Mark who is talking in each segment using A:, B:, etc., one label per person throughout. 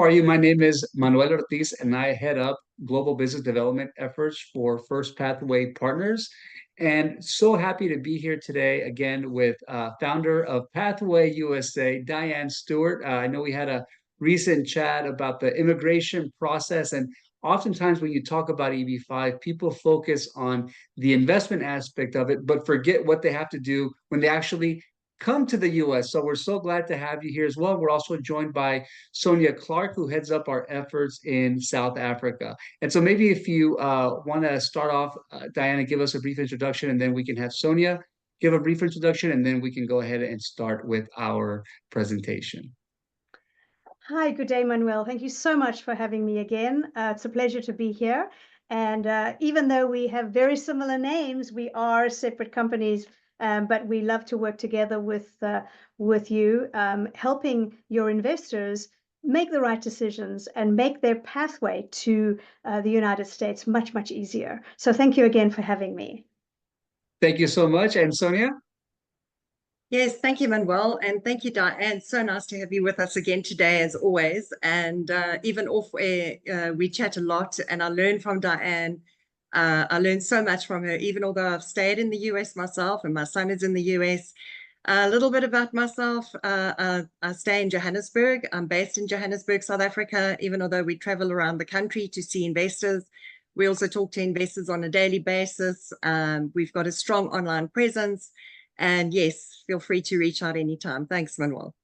A: are you? My name is Manuel Ortiz, and I head up global business development efforts for First Pathway Partners. And so happy to be here today again with founder of Pathway USA, Dianne Stewart. I know we had a recent chat about the immigration process, and oftentimes when you talk about EB-5, people focus on the investment aspect of it, but forget what they have to do when they actually come to the US. So we're so glad to have you here as well. We're also joined by Sonja Clarke, who heads up our efforts in South Africa. And so maybe if you want to start off, Diana, give us a brief introduction, and then we can have Sonja give a brief introduction, and then we can go ahead and start with our presentation.
B: Hi, good day, Manuel. Thank you so much for having me again. It's a pleasure to be here. And even though we have very similar names, we are separate companies, but we love to work together with you, helping your investors make the right decisions and make their pathway to the United States much, much easier. So thank you again for having me.
A: Thank you so much. And Sonja?
C: Yes, thank you, Manuel, and thank you, Dianne. So nice to have you with us again today, as always. And even off air, we chat a lot, and I learn from Dianne. I learned so much from her, even although I've stayed in the US myself, and my son is in the US. A little bit about myself. I stay in Johannesburg. I'm based in Johannesburg, South Africa, even although we travel around the country to see investors. We also talk to investors on a daily basis. We've got a strong online presence. And yes, feel free to reach out anytime. Thanks, Manuel.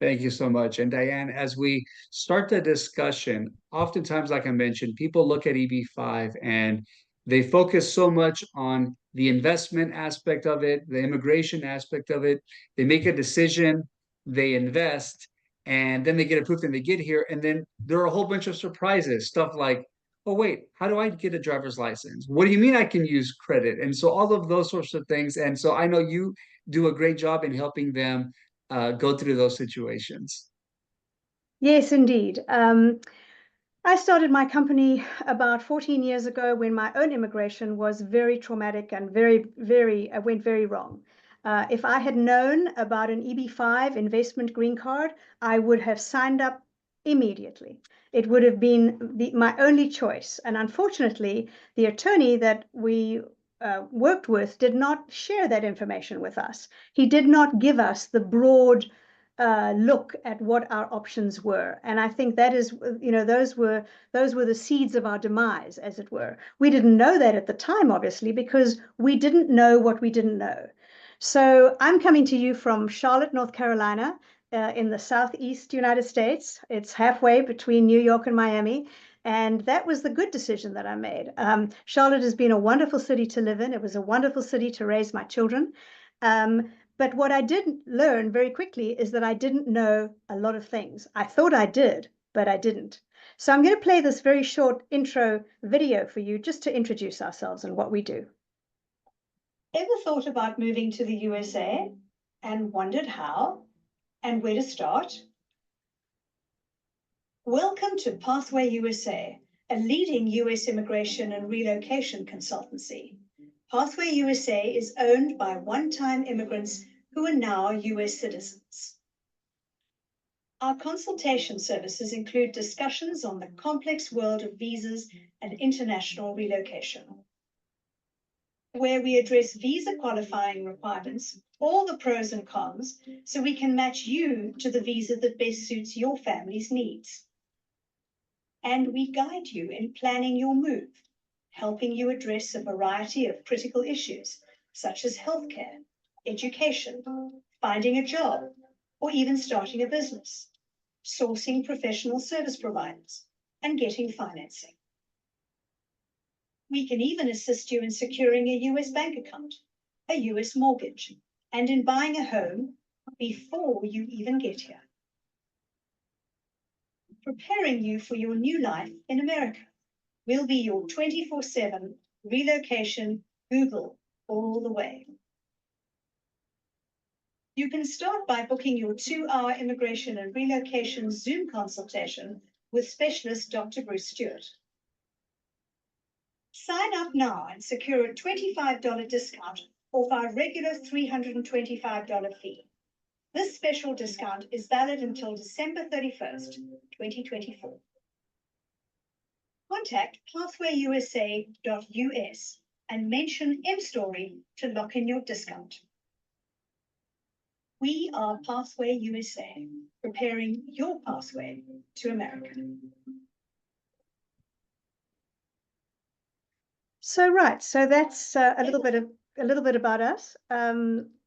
A: Thank you so much. And Dianne, as we start the discussion, oftentimes, like I mentioned, people look at EB-5 and they focus so much on the investment aspect of it, the immigration aspect of it. They make a decision, they invest, and then they get approved and they get here. And then there are a whole bunch of surprises, stuff like, oh, wait, how do I get a driver's license? What do you mean I can use credit? And so all of those sorts of things. And so I know you do a great job in helping them go through those situations.
B: Yes, indeed. I started my company about 14 years ago when my own immigration was very traumatic and went very wrong. If I had known about an EB-5 investment green card, I would have signed up immediately. It would have been my only choice. And unfortunately, the attorney that we worked with did not share that information with us. He did not give us the broad look at what our options were. And I think that is, those were the seeds of our demise, as it were. We didn't know that at the time, obviously, because we didn't know what we didn't know. So I'm coming to you from Charlotte, North Carolina, in the Southeast United States. It's halfway between New York and Miami. And that was the good decision that I made. Charlotte has been a wonderful city to live in. It was a wonderful city to raise my children. But what I did learn very quickly is that I didn't know a lot of things. I thought I did, but I didn't. So I'm going to play this very short intro video for you just to introduce ourselves and what we do. Ever thought about moving to the USA and wondered how and where to start? Welcome to Pathway USA, a leading US immigration and relocation consultancy. Pathway USA is owned by one-time immigrants who are now US citizens. Our consultation services include discussions on the complex world of visas and international relocation, where we address visa qualifying requirements, all the pros and cons, so we can match you to the visa that best suits your family's needs. And we guide you in planning your move, helping you address a variety of critical issues, such as healthcare, education, finding a job, or even starting a business, sourcing professional service providers, and getting financing. We can even assist you in securing a US bank account, a US mortgage, and in buying a home before you even get here. Preparing you for your new life in America. We'll be your 24/7 relocation Google all the way. You can start by booking your 2-hour immigration and relocation Zoom consultation with specialist Dr. Bruce Stewart. Sign up now and secure a $25 discount off our regular $325 fee. This special discount is valid until December 31st, 2024. Contact pathwayusa.us and mention mStory to lock in your discount. We are Pathway USA, preparing your pathway to America. So that's a little bit about us.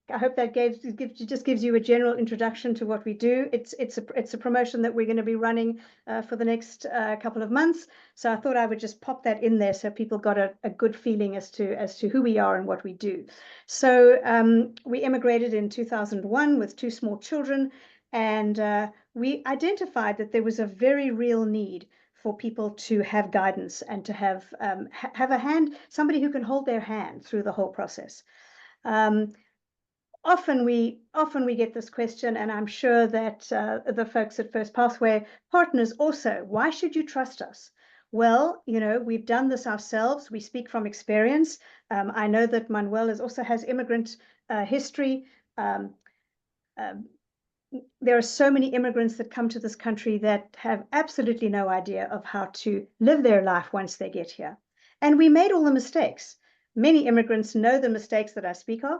B: I hope that gives you a general introduction to what we do. It's a promotion that we're going to be running for the next couple of months. So I thought I would just pop that in there so people got a good feeling as to who we are and what we do. So we immigrated in 2001 with 2 small children, and we identified that there was a very real need for people to have guidance and to have a hand, somebody who can hold their hand through the whole process. Often we get this question, and I'm sure that the folks at First Pathway Partners also, why should you trust us? Well, you know, we've done this ourselves. We speak from experience. I know that Manuel also has immigrant history. There are so many immigrants that come to this country that have absolutely no idea of how to live their life once they get here. And we made all the mistakes. Many immigrants know the mistakes that I speak of.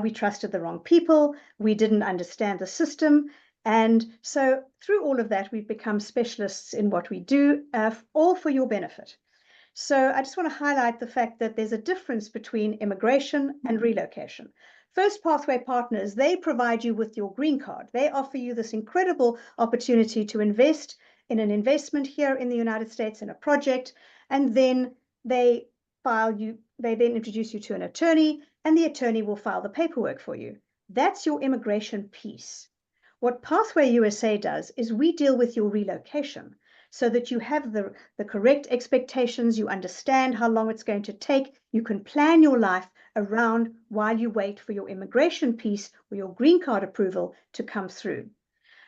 B: We trusted the wrong people. We didn't understand the system. And so through all of that, we've become specialists in what we do, all for your benefit. So I just want to highlight the fact that there's a difference between immigration and relocation. First Pathway Partners, they provide you with your green card. They offer you this incredible opportunity to invest in an investment here in the United States in a project, and then they then introduce you to an attorney, and the attorney will file the paperwork for you. That's your immigration piece. What Pathway USA does is we deal with your relocation so that you have the correct expectations, you understand how long it's going to take, you can plan your life around while you wait for your immigration piece or your green card approval to come through.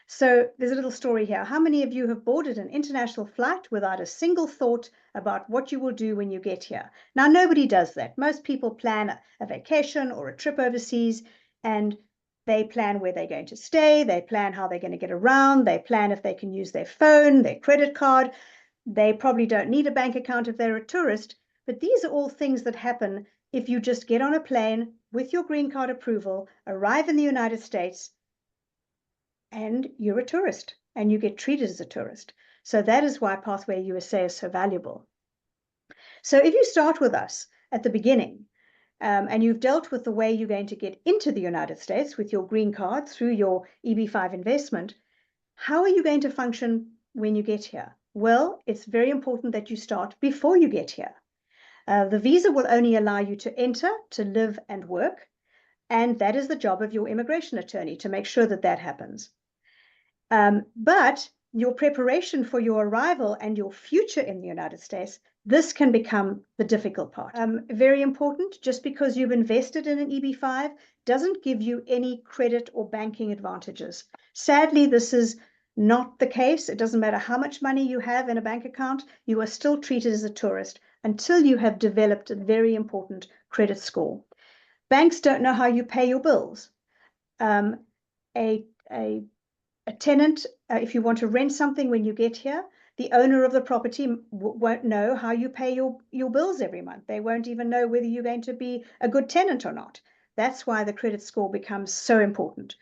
B: So there's a little story here. How many of you have boarded an international flight without a single thought about what you will do when you get here? Now, nobody does that. Most people plan a vacation or a trip overseas, and they plan where they're going to stay. They plan how they're going to get around. They plan if they can use their phone, their credit card. They probably don't need a bank account if they're a tourist. But these are all things that happen if you just get on a plane with your green card approval, arrive in the United States, and you're a tourist and you get treated as a tourist. So that is why Pathway USA is so valuable. So if you start with us at the beginning, and you've dealt with the way you're going to get into the United States with your green card through your EB-5 investment, how are you going to function when you get here? Well, it's very important that you start before you get here. The visa will only allow you to enter, to live and work, and that is the job of your immigration attorney to make sure that that happens. But your preparation for your arrival and your future in the United States, this can become the difficult part. Very important, just because you've invested in an EB-5 doesn't give you any credit or banking advantages. Sadly, this is not the case. It doesn't matter how much money you have in a bank account, you are still treated as a tourist until you have developed a very important credit score. Banks don't know how you pay your bills. A tenant, if you want to rent something when you get here, the owner of the property won't know how you pay your bills every month. They won't even know whether you're going to be a good tenant or not. That's why the credit score becomes so important.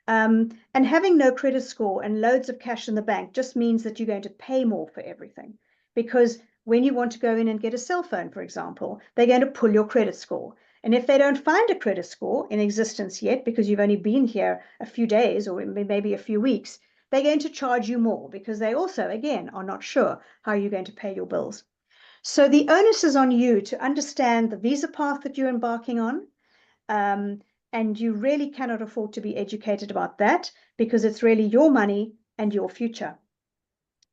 B: And having no credit score and loads of cash in the bank just means that you're going to pay more for everything. Because when you want to go in and get a cell phone, for example, they're going to pull your credit score. And if they don't find a credit score in existence yet, because you've only been here a few days or maybe a few weeks, they're going to charge you more because they also, again, are not sure how you're going to pay your bills. So the onus is on you to understand the visa path that you're embarking on. And you really cannot afford to be educated about that because it's really your money and your future.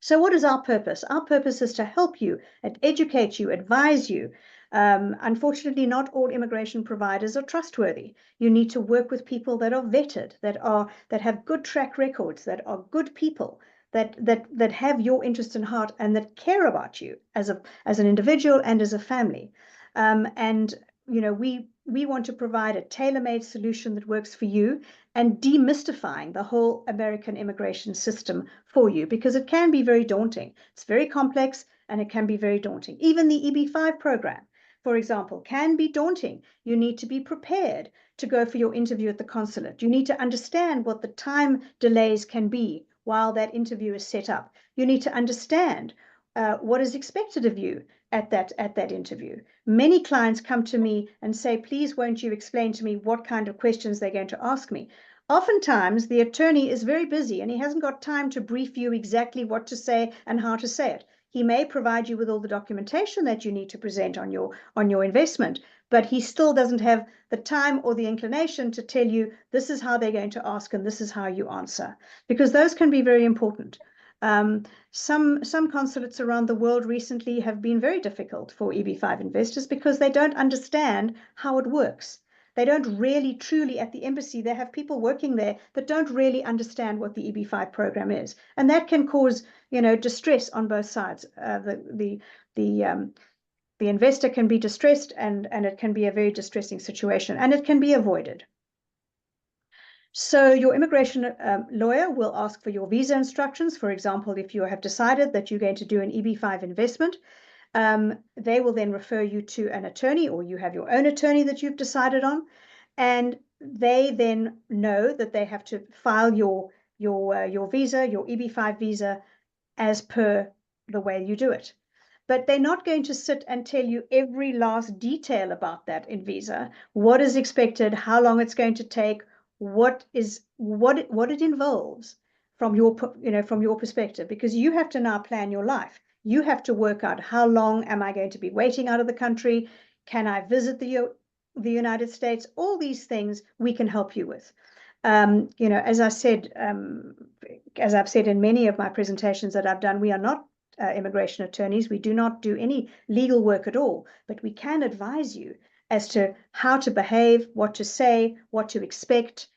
B: So what is our purpose? Our purpose is to help you and educate you, advise you. Unfortunately, not all immigration providers are trustworthy. You need to work with people that are vetted, that have good track records, that are good people, that have your interest in heart and that care about you as an individual and as a family. And you know, we we want to provide a tailor-made solution that works for you and demystifying the whole American immigration system for you, because it can be very daunting. It's very complex and it can be very daunting. Even the EB-5 program, for example, can be daunting. You need to be prepared to go for your interview at the consulate. You need to understand what the time delays can be while that interview is set up. You need to understand what is expected of you at that interview. Many clients come to me and say, please, won't you explain to me what kind of questions they're going to ask me? Oftentimes, the attorney is very busy and he hasn't got time to brief you exactly what to say and how to say it. He may provide you with all the documentation that you need to present on your investment, but he still doesn't have the time or the inclination to tell you this is how they're going to ask and this is how you answer, because those can be very important. Some consulates around the world recently have been very difficult for EB-5 investors because they don't understand how it works. They don't really truly, at the embassy, they have people working there that don't really understand what the EB-5 program is. And that can cause, distress on both sides. The investor can be distressed and it can be a very distressing situation, and it can be avoided. So your immigration lawyer will ask for your visa instructions. For example, if you have decided that you're going to do an EB-5 investment, they will then refer you to an attorney, or you have your own attorney that you've decided on, and they then know that they have to file your visa, your EB-5 visa, as per the way you do it. But they're not going to sit and tell you every last detail about that in visa, what is expected, how long it's going to take, what it involves from your perspective, because you have to now plan your life. You have to work out, how long am I going to be waiting out of the country? Can I visit the United States? All these things we can help you with. As I've said in many of my presentations that I've done, we are not immigration attorneys. We do not do any legal work at all, but we can advise you as to how to behave, what to say, what to expect,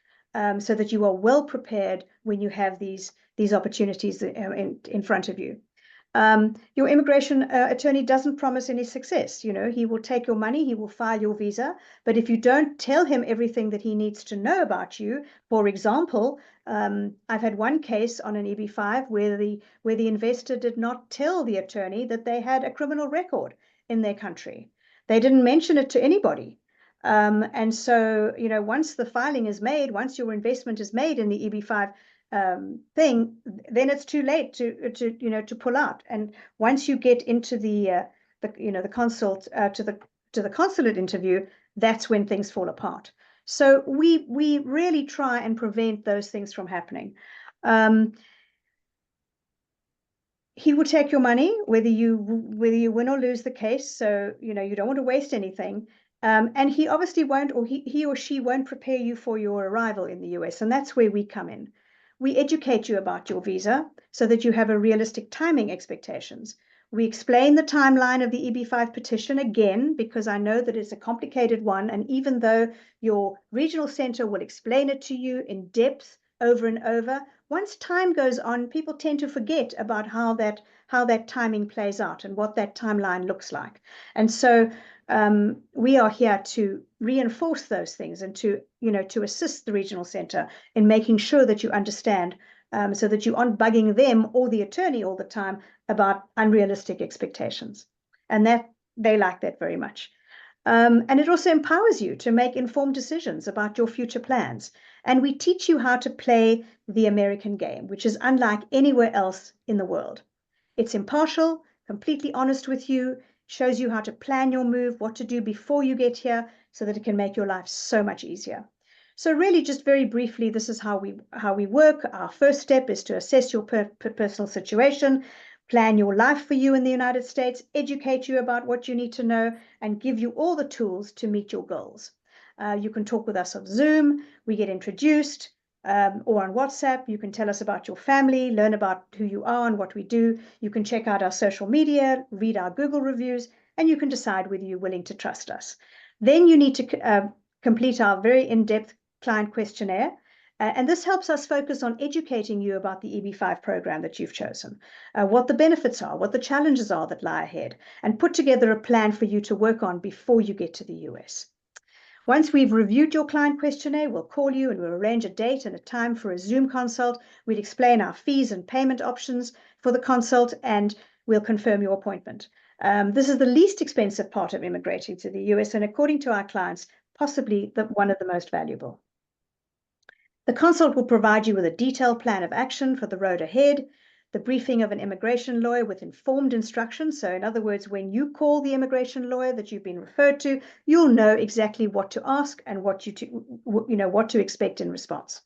B: so that you are well prepared when you have these opportunities in front of you. Your immigration attorney doesn't promise any success. He will take your money, he will file your visa, but if you don't tell him everything that he needs to know about you, for example, I've had one case on an EB-5 where the investor did not tell the attorney that they had a criminal record in their country. They didn't mention it to anybody. And so, once the filing is made, once your investment is made in the EB-5 thing, then it's too late to pull out. And once you get into the consult to the consulate interview, that's when things fall apart. So we really try and prevent those things from happening. He will take your money, whether you win or lose the case. So, you don't want to waste anything. And he obviously won't, or he or she won't prepare you for your arrival in the US. And that's where we come in. We educate you about your visa so that you have a realistic timing expectations. We explain the timeline of the EB-5 petition again, because I know that it's a complicated one. And even though your regional center will explain it to you in depth over and over, once time goes on, people tend to forget about how that timing plays out and what that timeline looks like. And so we are here to reinforce those things and to assist the regional center in making sure that you understand, so that you aren't bugging them or the attorney all the time about unrealistic expectations. And that they like that very much. And it also empowers you to make informed decisions about your future plans. And we teach you how to play the American game, which is unlike anywhere else in the world. It's impartial, completely honest with you, shows you how to plan your move, what to do before you get here, so that it can make your life so much easier. So really, just very briefly, this is how we work. Our first step is to assess your personal situation, plan your life for you in the United States, educate you about what you need to know, and give you all the tools to meet your goals. You can talk with us on Zoom, we get introduced, or on WhatsApp. You can tell us about your family, learn about who you are and what we do. You can check out our social media, read our Google reviews, and you can decide whether you're willing to trust us. Then you need to complete our very in-depth client questionnaire. And this helps us focus on educating you about the EB-5 program that you've chosen, what the benefits are, what the challenges are that lie ahead, and put together a plan for you to work on before you get to the US. Once we've reviewed your client questionnaire, we'll call you and we'll arrange a date and a time for a Zoom consult. We'd explain our fees and payment options for the consult, and we'll confirm your appointment. This is the least expensive part of immigrating to the US, and according to our clients, possibly one of the most valuable. The consult will provide you with a detailed plan of action for the road ahead, the briefing of an immigration lawyer with informed instructions. So in other words, when you call the immigration lawyer that you've been referred to, you'll know exactly what to ask and what to expect in response.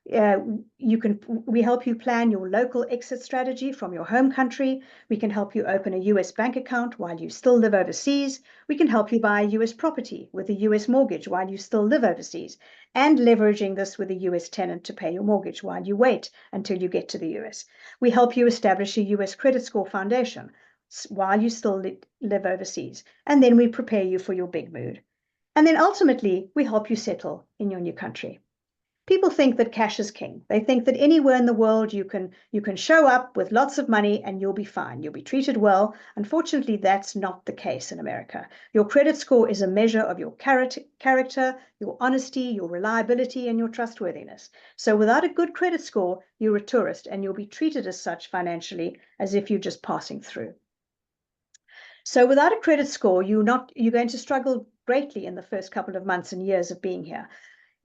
B: We help you plan your local exit strategy from your home country. We can help you open a US bank account while you still live overseas. We can help you buy a US property with a US mortgage while you still live overseas, and leveraging this with a US tenant to pay your mortgage while you wait until you get to the US. We help you establish a US credit score foundation while you still live overseas, and then we prepare you for your big move. And then ultimately, we help you settle in your new country. People think that cash is king. They think that anywhere in the world you can show up with lots of money and you'll be fine. You'll be treated well. Unfortunately, that's not the case in America. Your credit score is a measure of your character, your honesty, your reliability, and your trustworthiness. So without a good credit score, you're a tourist and you'll be treated as such financially as if you're just passing through. So without a credit score, you're going to struggle greatly in the first couple of months and years of being here.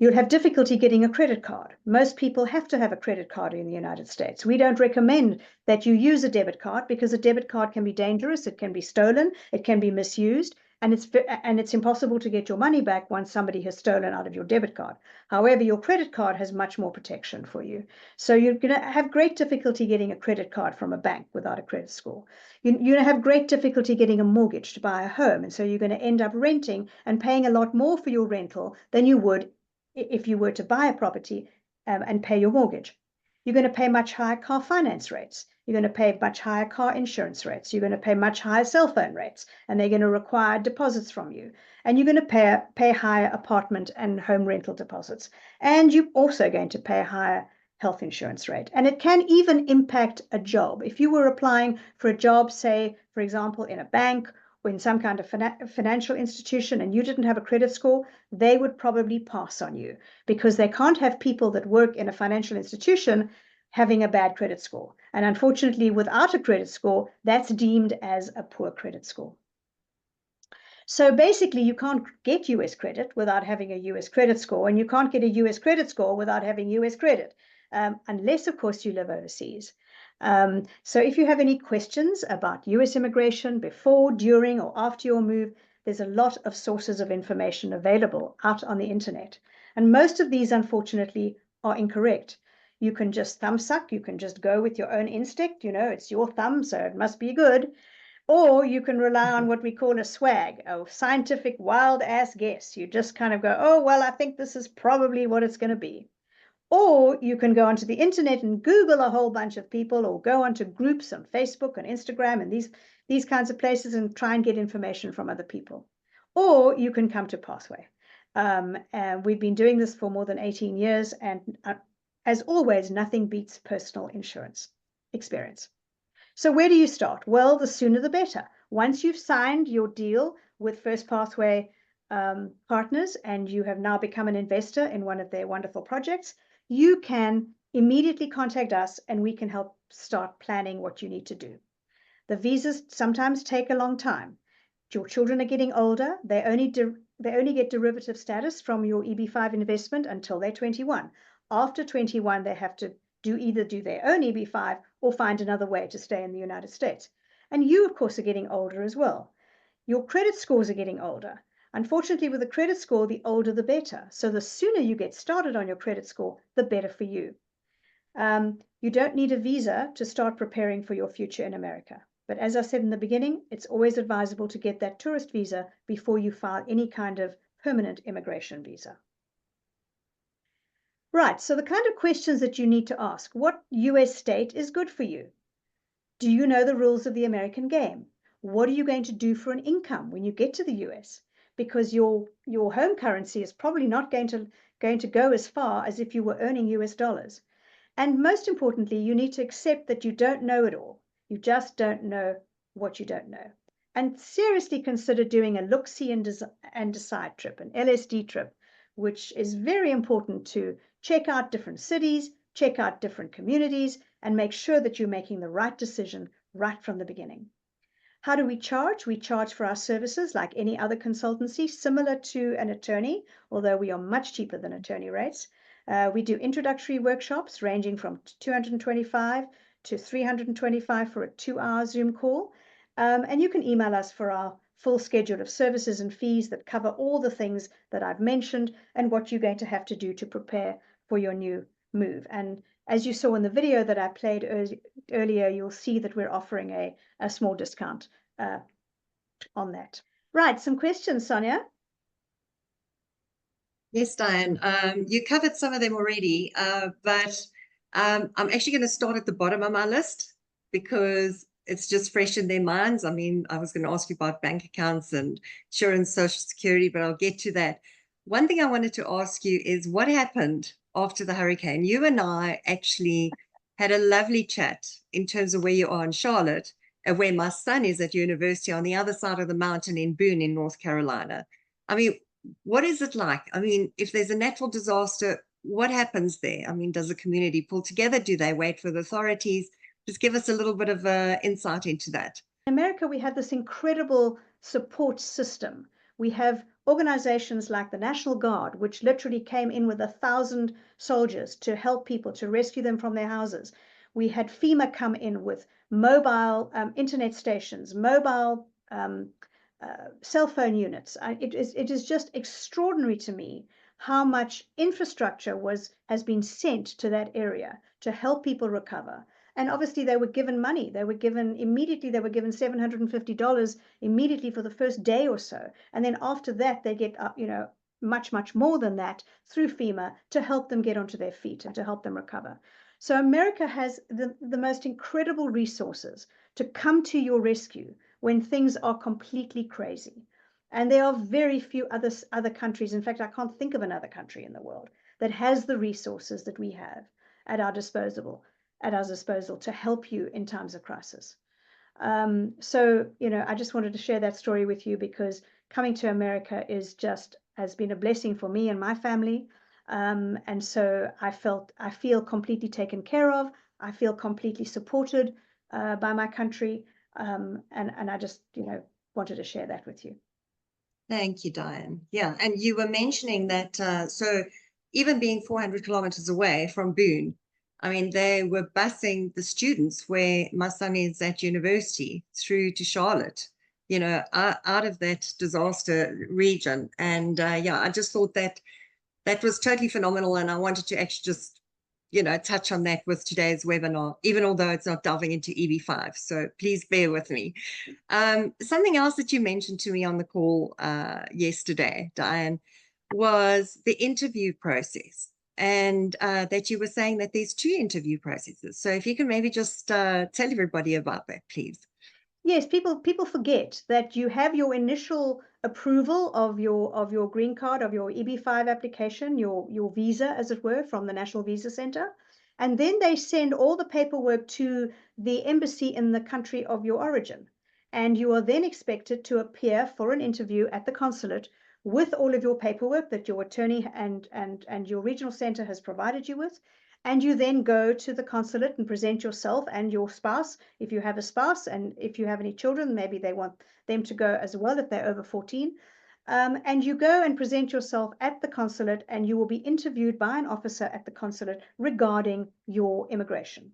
B: You'll have difficulty getting a credit card. Most people have to have a credit card in the United States. We don't recommend that you use a debit card because a debit card can be dangerous, it can be stolen, it can be misused, and it's impossible to get your money back once somebody has stolen out of your debit card. However, your credit card has much more protection for you. So you're going to have great difficulty getting a credit card from a bank without a credit score. You're going to have great difficulty getting a mortgage to buy a home, and so you're going to end up renting and paying a lot more for your rental than you would if you were to buy a property and pay your mortgage. You're going to pay much higher car finance rates. You're going to pay much higher car insurance rates. You're going to pay much higher cell phone rates, and they're going to require deposits from you. And you're going to pay higher apartment and home rental deposits. And you're also going to pay a higher health insurance rate. And it can even impact a job. If you were applying for a job, say, for example, in a bank or in some kind of financial institution, and you didn't have a credit score, they would probably pass on you because they can't have people that work in a financial institution having a bad credit score. And unfortunately, without a credit score, that's deemed as a poor credit score. So basically, you can't get US credit without having a US credit score, and you can't get a US credit score without having US credit, unless, of course, you live overseas. So if you have any questions about US immigration before, during, or after your move, there's a lot of sources of information available out on the internet. And most of these, unfortunately, are incorrect. You can just thumb suck. You can just go with your own instinct. It's your thumb, so it must be good. Or you can rely on what we call a swag, a scientific wild ass guess. You just kind of go, oh, well, I think this is probably what it's going to be. Or you can go onto the internet and Google a whole bunch of people, or go onto groups on Facebook and Instagram and these kinds of places and try and get information from other people. Or you can come to Pathway. And we've been doing this for more than 18 years. And as always, nothing beats personal insurance experience. So where do you start? Well, the sooner the better. Once you've signed your deal with First Pathway partners and you have now become an investor in one of their wonderful projects, you can immediately contact us and we can help start planning what you need to do. The visas sometimes take a long time. Your children are getting older. They only get derivative status from your EB-5 investment until they're 21. After 21, they have to either do their own EB-5 or find another way to stay in the United States. And you, of course, are getting older as well. Your credit scores are getting older. Unfortunately, with a credit score, the older the better. So the sooner you get started on your credit score, the better for you. You don't need a visa to start preparing for your future in America. But as I said in the beginning, it's always advisable to get that tourist visa before you file any kind of permanent immigration visa. Right, so the kind of questions that you need to ask: what US state is good for you? Do you know the rules of the American game? What are you going to do for an income when you get to the US? Because your home currency is probably not going to go as far as if you were earning US dollars. And most importantly, you need to accept that you don't know it all. You just don't know what you don't know. and seriously consider doing a look-see and decide trip, an LSD trip, which is very important to check out different cities, check out different communities, and make sure that you're making the right decision right from the beginning. How do we charge? We charge for our services like any other consultancy, similar to an attorney, although we are much cheaper than attorney rates. We do introductory workshops ranging from 225 to 325 for a 2-hour Zoom call. And you can email us for our full schedule of services and fees that cover all the things that I've mentioned and what you're going to have to do to prepare for your new move. And as you saw in the video that I played earlier, you'll see that we're offering a small discount on that. Right, some questions, Sonja?
C: Yes, Dianne, you covered some of them already, but I'm actually going to start at the bottom of my list because it's just fresh in their minds. I mean, I was going to ask you about bank accounts and insurance, social security, but I'll get to that. One thing I wanted to ask you is what happened after the hurricane? You and I actually had a lovely chat in terms of where you are in Charlotte and where my son is at university on the other side of the mountain in Boone in North Carolina. I mean, what is it like? I mean, if there's a natural disaster, what happens there? I mean, does the community pull together? Do they wait for the authorities? Just give us a little bit of insight into that.
B: In America, we have this incredible support system. We have organizations like the National Guard, which literally came in with 1,000 soldiers to help people, to rescue them from their houses. We had FEMA come in with mobile internet stations, mobile cell phone units. It is just extraordinary to me how much infrastructure has been sent to that area to help people recover. And obviously they were given money. They were given $750 immediately for the first day or so. And then after that, they get much, much more than that through FEMA to help them get onto their feet and to help them recover. So America has the most incredible resources to come to your rescue when things are completely crazy. And there are very few other countries. In fact, I can't think of another country in the world that has the resources that we have at our disposal to help you in times of crisis. So, I just wanted to share that story with you because coming to America has been a blessing for me and my family. And so I feel completely taken care of. I feel completely supported by my country. And I just, wanted to share that with you.
C: Thank you, Dianne. Yeah, and you were mentioning that, so even being 400 kilometers away from Boone, I mean, they were busing the students where my son is at university through to Charlotte, out of that disaster region. And yeah, I just thought that was totally phenomenal. And I wanted to actually just, touch on that with today's webinar, even although it's not delving into EB-5. So please bear with me. Something else that you mentioned to me on the call yesterday, Dianne, was the interview process. And that you were saying that there's 2 interview processes. So if you can maybe just tell everybody about that, please.
B: Yes, people forget that you have your initial approval of your green card, of your EB-5 application, your visa, as it were, from the National Visa Center. And then they send all the paperwork to the embassy in the country of your origin. And you are then expected to appear for an interview at the consulate with all of your paperwork that your attorney and your regional center has provided you with. And you then go to the consulate and present yourself and your spouse, if you have a spouse, and if you have any children, maybe they want them to go as well if they're over 14. And you go and present yourself at the consulate, and you will be interviewed by an officer at the consulate regarding your immigration.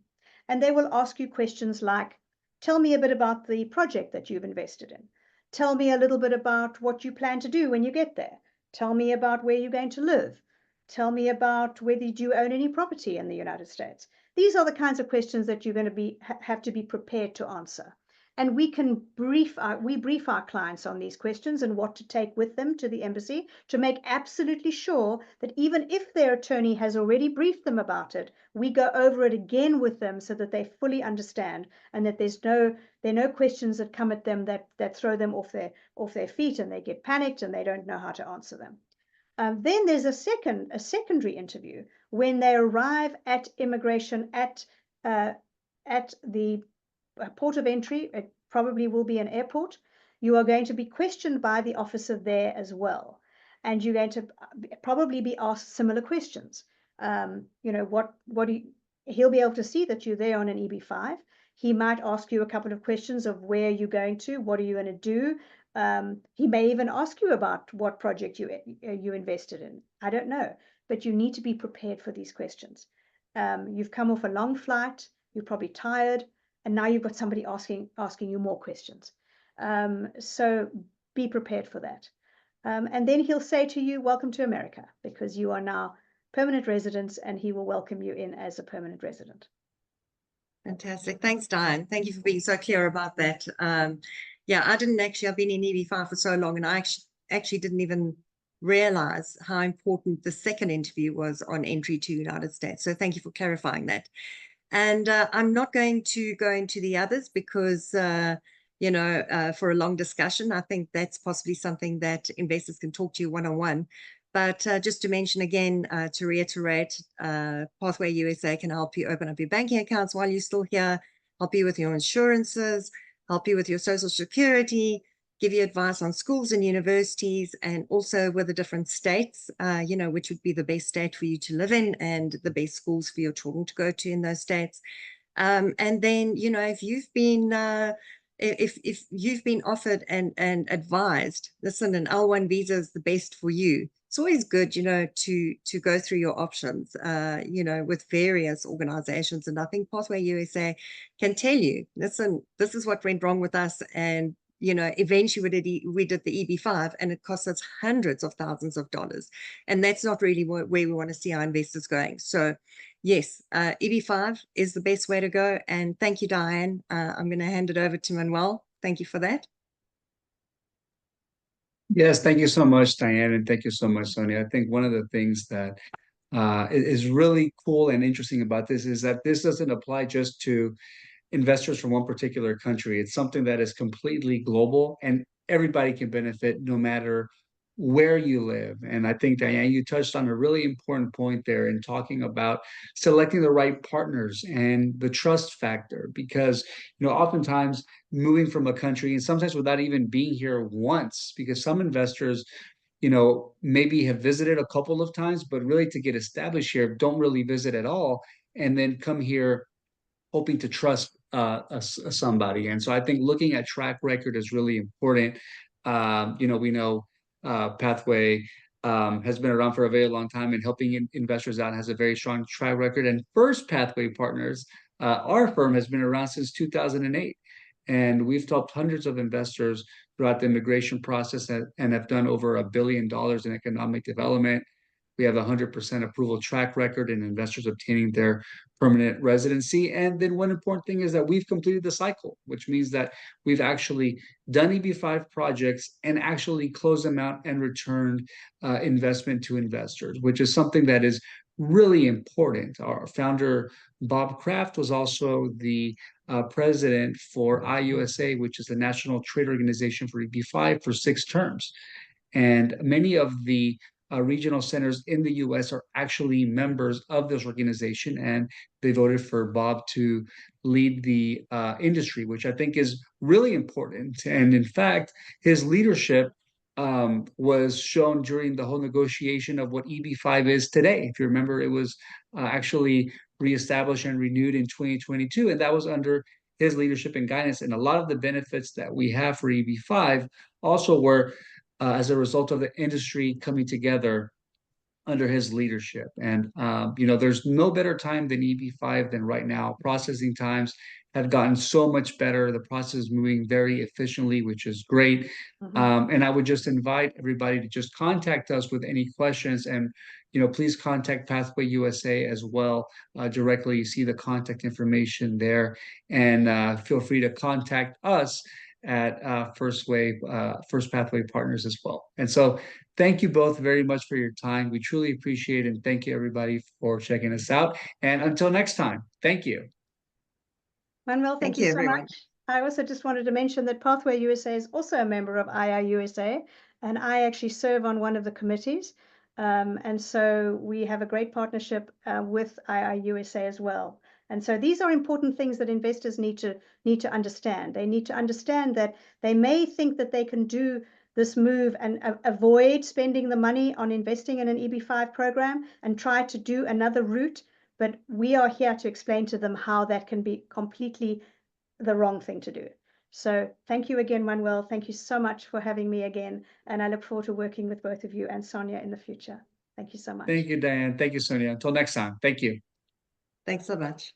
B: And they will ask you questions like, tell me a bit about the project that you've invested in. Tell me a little bit about what you plan to do when you get there. Tell me about where you're going to live. Tell me about whether you own any property in the United States. These are the kinds of questions that you're going to have to be prepared to answer. And we brief our clients on these questions and what to take with them to the embassy to make absolutely sure that even if their attorney has already briefed them about it, we go over it again with them so that they fully understand and that there are no questions that come at them that throw them off their feet and they get panicked and they don't know how to answer them. Then there's a secondary interview when they arrive at immigration at the port of entry. It probably will be an airport. you are going to be questioned by the officer there as well. And you're going to probably be asked similar questions. You know, what do you, he'll be able to see that you're there on an EB-5. He might ask you a couple of questions of where you're going to, what are you going to do? He may even ask you about what project you invested in. I don't know, but you need to be prepared for these questions. You've come off a long flight, you're probably tired, and now you've got somebody asking you more questions. So be prepared for that. And then he'll say to you, welcome to America, because you are now permanent residents, and he will welcome you in as a permanent resident.
C: Fantastic. Thanks, Dianne. Thank you for being so clear about that. Yeah, I've been in EB-5 for so long, and I actually didn't even realize how important the second interview was on entry to the United States. So thank you for clarifying that. And I'm not going to go into the others because, you know, for a long discussion, I think that's possibly something that investors can talk to you one-on-one. But just to mention again, to reiterate, Pathway USA can help you open up your banking accounts while you're still here, help you with your insurances, help you with your social security, give you advice on schools and universities, and also with the different states, you know, which would be the best state for you to live in and the best schools for your children to go to in those states. And then, you know, if you've been offered and advised, listen, an L1 visa is the best for you, it's always good, you know, to go through your options, you know, with various organizations. And I think Pathway USA can tell you, listen, this is what went wrong with us. And, you know, eventually we did the EB-5, and it cost us hundreds of thousands of dollars. And that's not really where we want to see our investors going. So yes, EB-5 is the best way to go. And thank you, Dianne. I'm going to hand it over to Manuel. Thank you for that.
A: Yes, thank you so much, Dianne, and thank you so much, Sonja. I think one of the things that is really cool and interesting about this is that this doesn't apply just to investors from one particular country. It's something that is completely global, and everybody can benefit no matter where you live. And I think, Dianne, you touched on a really important point there in talking about selecting the right partners and the trust factor, because, you know, oftentimes moving from a country, and sometimes without even being here once, because some investors, you know, maybe have visited a couple of times, but really to get established here, don't really visit at all, and then come here hoping to trust somebody. And so I think looking at track record is really important. You know, we know Pathway has been around for a very long time and helping investors out, has a very strong track record. And First Pathway Partners, our firm, has been around since 2008. And we've helped hundreds of investors throughout the immigration process and have done over $1 billion in economic development. We have a 100% approval track record in investors obtaining their permanent residency. And then one important thing is that we've completed the cycle, which means that we've actually done EB-5 projects and actually closed them out and returned investment to investors, which is something that is really important. Our founder, Bob Kraft, was also the president for IUSA, which is the National Trade Organization for EB-5, for 6 terms. And many of the regional centers in the US are actually members of this organization, and they voted for Bob to lead the industry, which I think is really important. And in fact, his leadership was shown during the whole negotiation of what EB-5 is today. If you remember, it was actually reestablished and renewed in 2022, and that was under his leadership and guidance. And a lot of the benefits that we have for EB-5 also were as a result of the industry coming together under his leadership. And, you know, there's no better time than EB-5 than right now. Processing times have gotten so much better. The process is moving very efficiently, which is great. And I would just invite everybody to just contact us with any questions. And, you know, please contact Pathway USA as well directly. You see the contact information there. And feel free to contact us at First Pathway Partners as well. And so thank you both very much for your time. We truly appreciate it. And thank you, everybody, for checking us out. And until next time, thank you.
B: Manuel, thank you so
C: everyone.
B: much. I also just wanted to mention that Pathway USA is also a member of IIUSA, and I actually serve on one of the committees. And so we have a great partnership with IIUSA as well. And so these are important things that investors need to understand. They need to understand that they may think that they can do this move and avoid spending the money on investing in an EB-5 program and try to do another route. But we are here to explain to them how that can be completely the wrong thing to do. So thank you again, Manuel. Thank you so much for having me again. And I look forward to working with both of you and Sonja in the future. Thank you so much.
A: Thank you, Dianne. Thank you, Sonja. Until next time. Thank you.
C: Thanks so much.